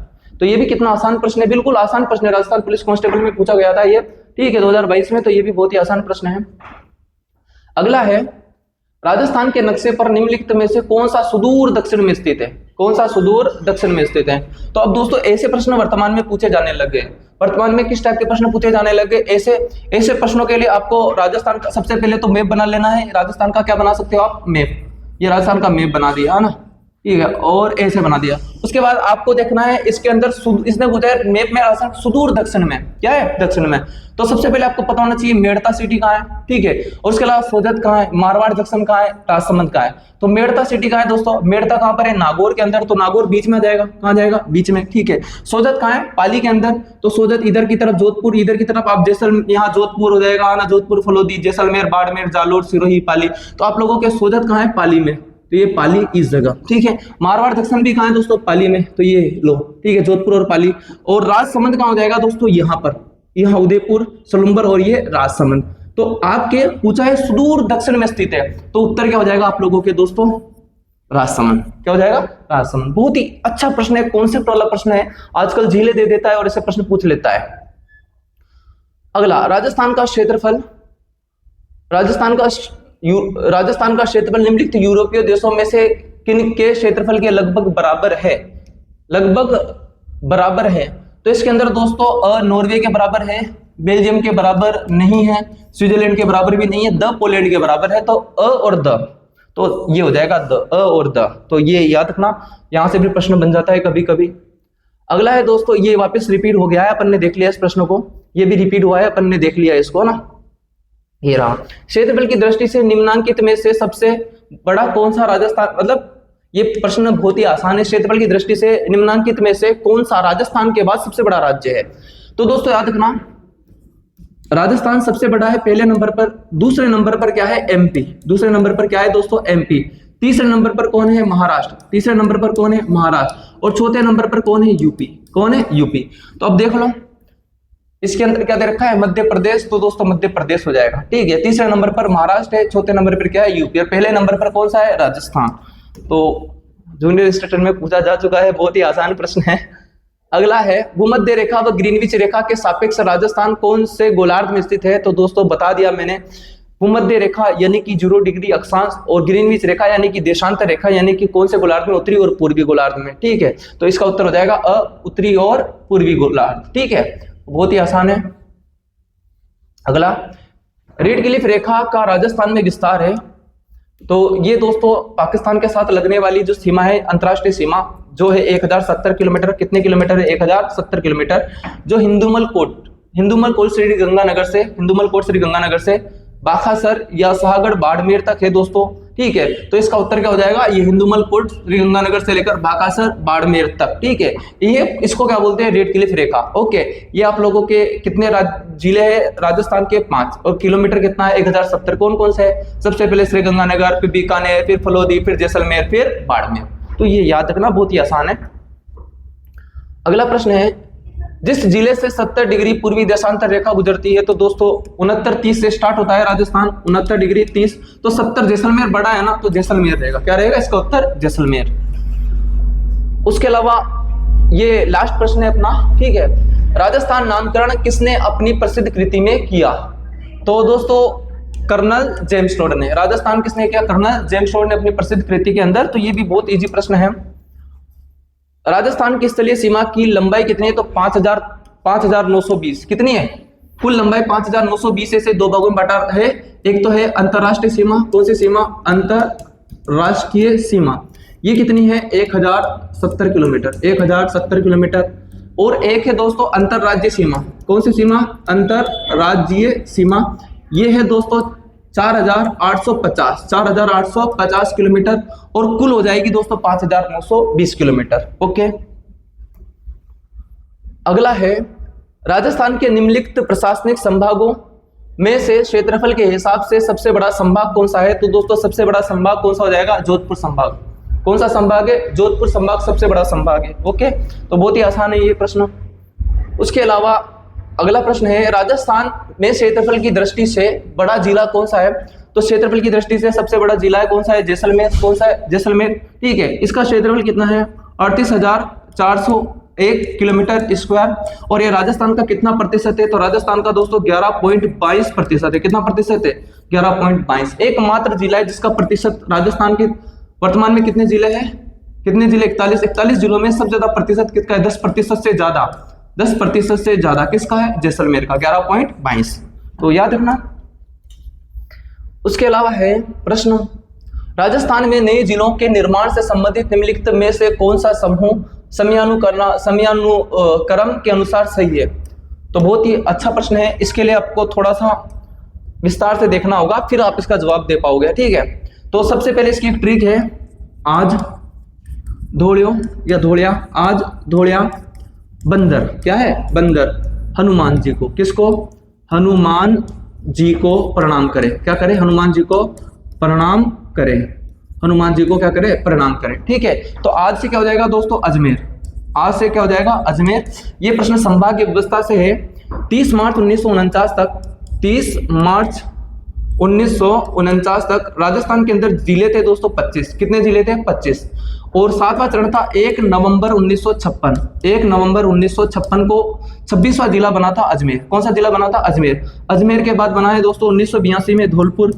तो ये भी कितना आसान प्रश्न है, बिल्कुल आसान प्रश्न है, राजस्थान पुलिस कांस्टेबल में पूछा गया था ये, ठीक है, 2022 में। तो ये भी बहुत ही आसान प्रश्न है। अगला है, राजस्थान के नक्शे पर निम्नलिखित में से कौन सा सुदूर दक्षिण में स्थित है, कौन सा सुदूर दक्षिण में स्थित है। तो अब दोस्तों ऐसे प्रश्न वर्तमान में पूछे जाने लग गए। वर्तमान में किस टाइप के प्रश्न पूछे जाने लगे, ऐसे प्रश्नों के लिए आपको राजस्थान का सबसे पहले तो मैप बना लेना है। राजस्थान का क्या बना सकते हो आप, मैप। ये राजस्थान का मैप बना दिया है ना, ठीक है, और ऐसे बना दिया। उसके बाद आपको देखना है इसके अंदर, इसने पूछा है मैप में राजस्थान सुदूर दक्षिण में, क्या है, दक्षिण में। तो सबसे पहले आपको पता होना चाहिए मेड़ता सिटी कहाँ है, ठीक है, और उसके अलावा सोजत कहाँ है, मारवाड़ जंक्शन कहाँ है, राजसमंद कहाँ है। तो मेड़ता सिटी कहाँ है दोस्तों, मेड़ता कहाँ पर है, नागौर के अंदर, तो नागौर बीच में आ जाएगा, कहाँ जाएगा, बीच में, ठीक है। सोजत कहाँ है, पाली के अंदर, तो सोजत इधर की तरफ, जोधपुर इधर की तरफ, आप जैसलमेर, यहाँ जोधपुर हो जाएगा ना, जोधपुर, फलोदी, जैसलमेर, बाड़मेर, जालोर, सिरोही, पाली। तो आप लोगों के सोजत कहाँ है, पाली में, तो ये पाली इस जगह, ठीक है। मारवाड़ जंक्शन भी कहाँ है दोस्तों, पाली में, तो ये लो, ठीक है, जोधपुर और पाली। और राजसमंद कहाँ हो जाएगा दोस्तों, यहाँ पर, यहाँ उदयपुर, सलुम्बर और ये राजसमंद। तो आपके पूछा है सुदूर दक्षिण में स्थित है, तो उत्तर क्या हो जाएगा आप लोगों के दोस्तों, राजसमंद। क्या हो जाएगा, राजसमंद। बहुत ही अच्छा प्रश्न है, कॉन्सेप्ट वाला प्रश्न है, आजकल झीले दे देता है और ऐसे प्रश्न पूछ लेता है। अगला, राजस्थान का क्षेत्रफल निम्नलिखित यूरोपीय देशों में से किन के क्षेत्रफल के लगभग बराबर है, लगभग बराबर है। तो इसके अंदर दोस्तों नॉर्वे के बराबर है, बेल्जियम के बराबर नहीं है, स्विट्जरलैंड के बराबर भी नहीं है, द पोलैंड के बराबर है। तो और द, तो ये हो जाएगा द, और द, तो ये याद रखना, यहां से भी प्रश्न बन जाता है कभी कभी। अगला है दोस्तों, ये वापस रिपीट हो गया है, अपन ने देख लिया इस प्रश्न को, ये भी रिपीट हुआ है, अपन ने देख लिया इसको ना। ये रहा, क्षेत्रफल की दृष्टि से निम्नांकित में से सबसे बड़ा कौन सा राजस्थान, मतलब ये प्रश्न बहुत ही आसान है, क्षेत्रफल की दृष्टि से निम्नांकित में से कौन सा राजस्थान के बाद सबसे बड़ा राज्य है। तो दोस्तों याद रखना, राजस्थान सबसे बड़ा है पहले नंबर पर, दूसरे नंबर पर क्या है, एमपी, दूसरे नंबर पर क्या है दोस्तों, एमपी, तीसरे नंबर पर कौन है, महाराष्ट्र, तीसरे नंबर पर कौन है, महाराष्ट्र, और चौथे नंबर पर कौन है, यूपी, कौन है, यूपी। तो अब देख लो इसके अंदर क्या दे रखा है, मध्य प्रदेश, तो दोस्तों मध्य प्रदेश हो जाएगा, ठीक है। तीसरे नंबर पर महाराष्ट्र है, चौथे नंबर पर क्या है, यूपी, और पहले नंबर पर कौन सा है, राजस्थान। तो जूनियर स्टेटर में पूछा जा चुका है, बहुत ही आसान प्रश्न है। अगला है, भूमध्य रेखा व ग्रीनविच रेखा के सापेक्ष राजस्थान कौन से गोलार्ध में स्थित है। तो दोस्तों बता दिया मैंने, भूमध्य रेखा यानी कि 0 डिग्री अक्षांश, और ग्रीनविच रेखा यानी कि देशांतर रेखा, यानी कि कौन से गोलार्ध में, उत्तरी और पूर्वी गोलार्ध में, ठीक है। तो इसका उत्तर हो जाएगा उत्तरी और पूर्वी गोलार्ध, ठीक है, बहुत ही आसान है। अगला, रेड क्लिफ रेखा का राजस्थान में विस्तार है। तो ये दोस्तों पाकिस्तान के साथ लगने वाली जो सीमा है, अंतरराष्ट्रीय सीमा, जो है 1070 किलोमीटर, कितने किलोमीटर है, 1070 किलोमीटर, जो हिंदुमल कोट, हिंदुमल कोट श्री गंगानगर से बाखासर या शाहगढ़ बाड़मेर तक है दोस्तों, ठीक है। तो इसका उत्तर क्या हो जाएगा, ये हिंदुमल कोट श्री गंगानगर से लेकर बाखासर बाड़मेर तक, ठीक है। ये इसको क्या बोलते हैं, रेड क्लिफ रेखा, ओके। ये आप लोगों के कितने जिले हैं, राजस्थान के 5, और किलोमीटर कितना है 1070। कौन कौन से है, सबसे पहले श्री गंगानगर, फिर बीकानेर, फिर फलोदी, फिर जैसलमेर, फिर बाड़मेर। तो ये याद रखना, बहुत ही आसान है। अगला प्रश्न है, जिस जिले से 70 डिग्री पूर्वी देशांतर रेखा गुजरती है, तो दोस्तों 69-30 से स्टार्ट होता है राजस्थान, 69 डिग्री 30, तो 70 जैसलमेर बड़ा है ना, तो जैसलमेर रहेगा। क्या रहेगा इसका उत्तर, जैसलमेर। उसके अलावा ये लास्ट प्रश्न है अपना, ठीक है। राजस्थान नामकरण किसने अपनी प्रसिद्ध कृति में किया, तो दोस्तों कर्नल जेम्स टोड ने। राजस्थान किसने किया, कर्नल जेम्स टोड ने अपनी प्रसिद्ध कृति के अंदर। तो ये भी बहुत इजी प्रश्न है। राजस्थान की स्थलीय सीमा की लंबाई कितनी है, तो 5920 कितनी है, कुल लंबाई 5920 से दो भागों में बांटा है। एक तो है अंतरराष्ट्रीय सीमा, कौन सी सीमा, अंतरराष्ट्रीय सीमा, ये कितनी है 1070 किलोमीटर, 1070 किलोमीटर। और एक है दोस्तों अंतरराज्यीय सीमा, कौन सी सीमा, अंतरराज्यीय सीमा, ये है दोस्तों 4850 किलोमीटर, और कुल हो जाएगी दोस्तों 5920 किलोमीटर, ओके। अगला है, राजस्थान के निम्नलिखित प्रशासनिक संभागों में से क्षेत्रफल के हिसाब से सबसे बड़ा संभाग कौन सा है, तो दोस्तों सबसे बड़ा संभाग कौन सा हो जाएगा, जोधपुर संभाग। कौन सा संभाग है, जोधपुर संभाग सबसे बड़ा संभाग है, ओके। तो बहुत ही आसान है ये प्रश्न। उसके अलावा अगला प्रश्न है, राजस्थान में क्षेत्रफल की दृष्टि से बड़ा जिला कौन सा है, तो क्षेत्रफल की दृष्टि से सबसे बड़ा जिला है कौन सा है, जैसलमेर। कौन सा है, जैसलमेर, ठीक है। इसका क्षेत्रफल कितना है, 38,401 किलोमीटर स्क्वायर। और ये राजस्थान का कितना प्रतिशत है, तो राजस्थान का दोस्तों 11.22% है। कितना प्रतिशत है, 11.22। एकमात्र जिला है जिसका प्रतिशत राजस्थान के वर्तमान में कितने जिले हैं, कितने जिले, 41 जिलों में सबसे ज्यादा प्रतिशत किसका है, 10% से ज्यादा, 10% से ज्यादा किसका है, जैसलमेर का, 11.22। तो याद रखना। उसके अलावा है प्रश्न, राजस्थान में नए जिलों के निर्माण से संबंधित निम्नलिखित में से कौन सा समूह समयानुक्रम के अनुसार सही है, तो बहुत ही अच्छा प्रश्न है। इसके लिए आपको थोड़ा सा विस्तार से देखना होगा, फिर आप इसका जवाब दे पाओगे, ठीक है। तो सबसे पहले इसकी एक ट्रिक है, आज धोड़ियो या धोड़िया, आज धोड़िया बंदर, क्या है, बंदर हनुमान जी को, किसको, हनुमान जी को प्रणाम करे, क्या करे, हनुमान जी को प्रणाम करे, हनुमान जी को क्या करे, प्रणाम करे, ठीक है। तो आज से क्या हो जाएगा दोस्तों, अजमेर, आज से क्या हो जाएगा, अजमेर। ये प्रश्न संभागीय व्यवस्था से है। 30 मार्च 1949 तक, 30 मार्च 1949 तक राजस्थान के अंदर जिले थे दोस्तों 25। कितने जिले थे, 25। और 7वां चरण था 1 नवंबर 1956, 1 नवंबर 1956 को 26वां जिला बना था अजमेर। कौन सा जिला बना था, अजमेर। अजमेर के बाद बना है दोस्तों 1982 में धौलपुर।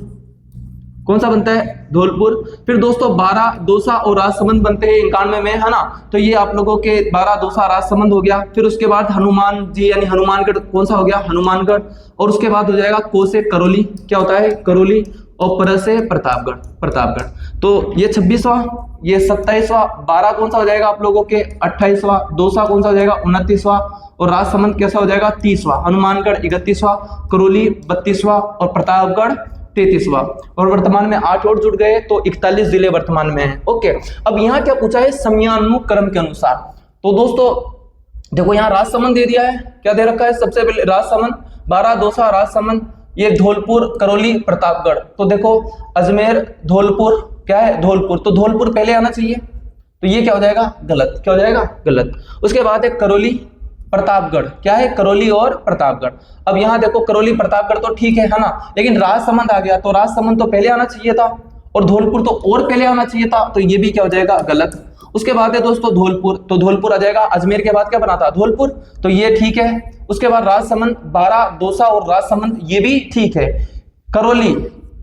कौन सा बनता है, धौलपुर। फिर दोस्तों 12 दौसा और राजसमंद बनते हैं 91 में, है ना। तो ये आप लोगों के 12 दौसा राजसमंद हो गया। फिर उसके बाद हनुमान जी यानी हनुमानगढ़, कौन सा हो गया, हनुमानगढ़। और उसके बाद हो जाएगा को से करौली, क्या होता है, करौली। और पर से प्रतापगढ़, प्रतापगढ़। तो ये 26वां, ये 27वां, 12 कौन सा हो जाएगा आप लोगों के 28वां, दौसा कौन सा हो जाएगा 29वां, और राजसमंद कैसा हो जाएगा 30वां, हनुमानगढ़ 31वां, करौली 32वां और प्रतापगढ़ 33वां। और वर्तमान में 8 और जुड़ गए, तो 41 जिले वर्तमान में हैं, ओके। अब यहाँ क्या पूछा है, समयानुक्रम के अनुसार। तो दोस्तों देखो यहाँ राजसमंद दे दिया है, क्या दे रखा है, सबसे पहले राजसमंद, 12 दौसा राजसमंद, ये धौलपुर करौली प्रतापगढ़। तो देखो अजमेर धौलपुर, क्या है, धौलपुर। तो धौलपुर पहले आना चाहिए, तो ये क्या हो जाएगा, गलत, क्या हो जाएगा, गलत। उसके बाद है करौली प्रतापगढ़, क्या है, करौली और प्रतापगढ़। अब यहाँ देखो करौली प्रतापगढ़ तो ठीक है ना, लेकिन राजसमंद आ गया, तो राजसमंद तो पहले आना चाहिए था, और धौलपुर तो और पहले आना चाहिए था, तो ये भी क्या हो जाएगा, गलत। उसके बाद है दोस्तों धौलपुर, तो धौलपुर आ जाएगा। अजमेर के बाद क्या बना था, धौलपुर, तो ये ठीक है। उसके बाद राजसमंद, 12 दौसा और राजसमंद, ये भी ठीक है। करौली,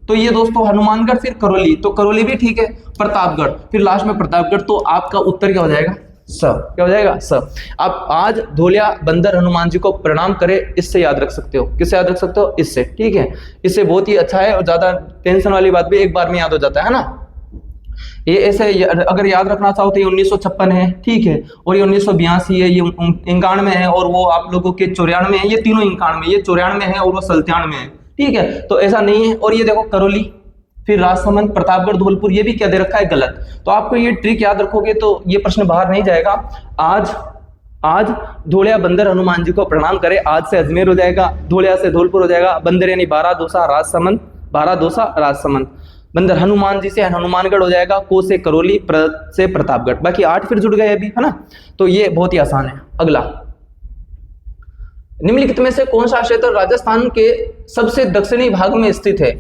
तो ये दोस्तों हनुमानगढ़, फिर करौली, तो करौली भी ठीक है। प्रतापगढ़, फिर लास्ट में प्रतापगढ़। तो आपका उत्तर क्या हो जाएगा, सब, क्या हो जाएगा, सब। आप आज धोलिया बंदर हनुमान जी को प्रणाम करें, इससे याद रख सकते हो। किससे याद रख सकते हो, इससे, ठीक है। इससे बहुत ही अच्छा है, और ज्यादा टेंशन वाली बात भी एक बार में याद हो जाता है ना। ये ऐसे अगर याद रखना चाहो तो ये 1956 है, ठीक है, और ये 1982 है, ये 91 है, और वो आप लोगों के 94 है, ये तीनों 91, ये 94 है और वो 97 है, ठीक है। तो ऐसा नहीं है। और ये देखो करौली, फिर राजसमंद, प्रतापगढ़, धौलपुर, ये भी क्या दे रखा है, गलत। तो आपको ये ट्रिक याद रखोगे तो ये प्रश्न बाहर नहीं जाएगा। आज धोलिया बंदर हनुमान जी को प्रणाम करे, आज से अजमेर हो जाएगा, धोलिया से धौलपुर हो जाएगा, बंदर यानी बारह दोसा राजसमंद, बारह दोसा राजसमंद, बंदर हनुमान जी से हनुमानगढ़ हो जाएगा, को से करौली, से प्रतापगढ़, बाकी 8 फिर जुड़ गए अभी, है ना। तो ये बहुत ही आसान है। अगला, निम्नलिखित में से कौन सा क्षेत्र राजस्थान के सबसे दक्षिणी भाग में स्थित है?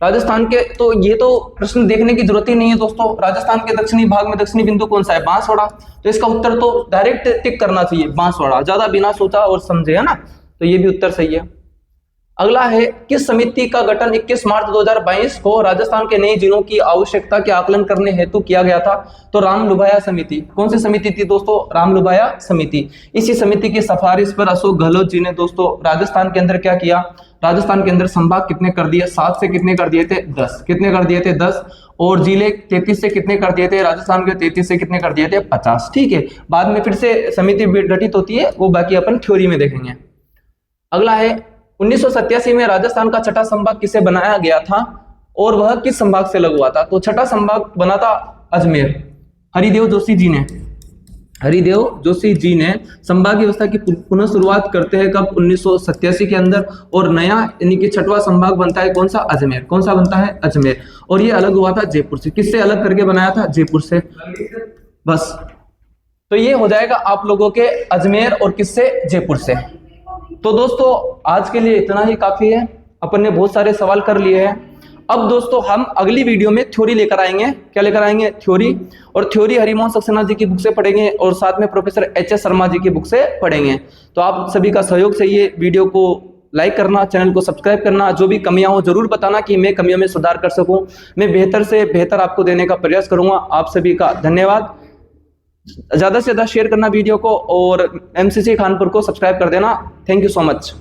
राजस्थान के, तो ये तो प्रश्न देखने की जरूरत ही नहीं है दोस्तों। राजस्थान के दक्षिणी भाग में दक्षिणी बिंदु कौन सा है? बांसवाड़ा। तो इसका उत्तर तो डायरेक्ट टिक करना चाहिए, बांसवाड़ा, ज्यादा बिना सोचा और समझे, है ना। तो ये भी उत्तर सही है। अगला है, किस समिति का गठन 21 मार्च 2022 को राजस्थान के नए जिलों की आवश्यकता के आकलन करने हेतु किया गया था? तो रामलुभाया समिति। कौन सी समिति थी दोस्तों? रामलुभाया समिति। इसी समिति की सिफारिश पर अशोक गहलोत जी ने दोस्तों राजस्थान के अंदर क्या किया? राजस्थान के अंदर संभाग कितने कर दिए? 7 से कितने कर दिए थे? 10। कितने कर दिए थे? 10। और जिले 33 से कितने कर दिए थे? राजस्थान के 33 से कितने कर दिए थे? 50। ठीक है, बाद में फिर से समिति गठित होती है, वो बाकी अपन थ्योरी में देखेंगे। अगला है, 1987 में राजस्थान का छठा संभाग किसे बनाया गया था और वह किस संभाग से लग हुआ था? तो छठा संभाग बना था अजमेर, हरिदेव जोशी जी ने। हरिदेव जोशी जी ने संभाग व्यवस्था की पुनः शुरुआत करते हैं कब? 1987 के अंदर। और नया यानी कि छठवां संभाग बनता है कौन सा? अजमेर। कौन सा बनता है? अजमेर। और ये अलग हुआ था जयपुर से। किससे अलग करके बनाया था? जयपुर से। बस, तो ये हो जाएगा आप लोगों के अजमेर और किससे? जयपुर से। तो दोस्तों आज के लिए इतना ही काफी है, अपन ने बहुत सारे सवाल कर लिए हैं। अब दोस्तों हम अगली वीडियो में थ्योरी लेकर आएंगे। क्या लेकर आएंगे? थ्योरी। और थ्योरी हरिमोहन सक्सेना जी की बुक से पढ़ेंगे और साथ में प्रोफेसर एच.एस. शर्मा जी की बुक से पढ़ेंगे। तो आप सभी का सहयोग चाहिए। वीडियो को लाइक करना, चैनल को सब्सक्राइब करना, जो भी कमियां हो जरूर बताना कि मैं कमियों में सुधार कर सकूं। मैं बेहतर से बेहतर आपको देने का प्रयास करूंगा। आप सभी का धन्यवाद। ज्यादा से ज्यादा शेयर करना वीडियो को और MCC कानपुर को सब्सक्राइब कर देना। Thank you so much.